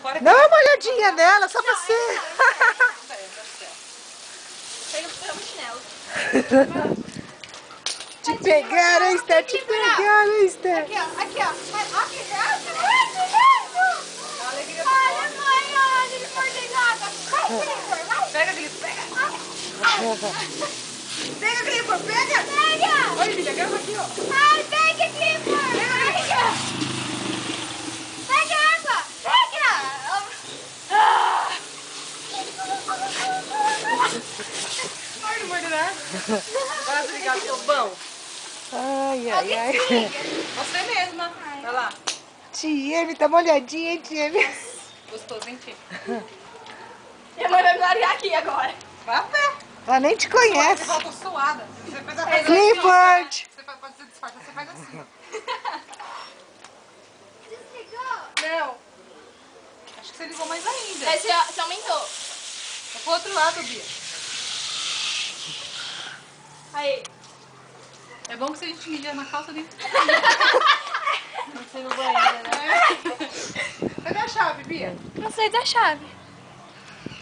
fora. Dá uma olhadinha nela, só pra você. Pega o chinelo. Te pegaram, Esther, te pegaram, Esther. Aqui, ó. Aqui, ó. Aqui, Alegria. olha, mãe, olha, ele mordeu nada. Pega, Glico, pega. Pega, Clipper, pega. Pega. Olha, filha, agarra aqui, ó. Ai, pega, Clipper. Pega. Pega água. Pega. Ai, não morde nada. Vai desligar o bom. Ai, ai, ai. Você mesma. Vai lá. Tieme, dá uma olhadinha, hein, Tieme. Gostoso, hein, Tia? Minha mãe vai me largar aqui agora. Vai a pé. Ela nem te Você conhece. volta suada. Você faz assim, Clifford. Você faz, pode ser disfarçado, você faz assim. Desligou? Não. Acho que você ligou mais ainda. Esse aumentou. Vai pro outro lado, Bia. Aí. É bom que se a gente mija na calça dele. Não sei no banheiro, né? Cadê a chave, Bia? Não sei da chave.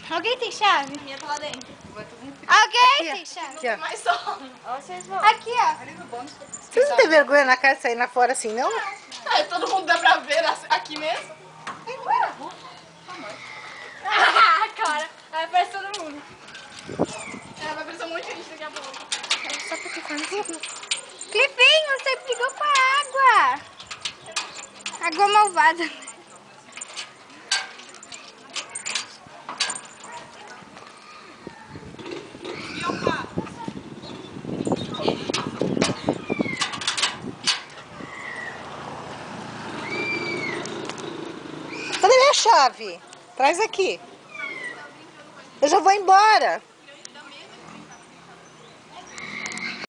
Alguém tem chave? A minha tá lá dentro. Vai tudo em fila. Alguém Aqui, tem chave? aqui, ó. Mais só. Vocês vão. Aqui, ó. Ali no bônus. Vocês não têm vergonha na cara de sair lá fora assim, não? Ah, todo mundo dá pra ver aqui mesmo? Ah, cara. Aí aparece todo mundo. Vai aparecer um monte de gente daqui a pouco. Só pra ficar no Clipinho, você brigou com a água. Água malvada. E eu paro. Cadê minha chave? Traz aqui. Eu já vou embora.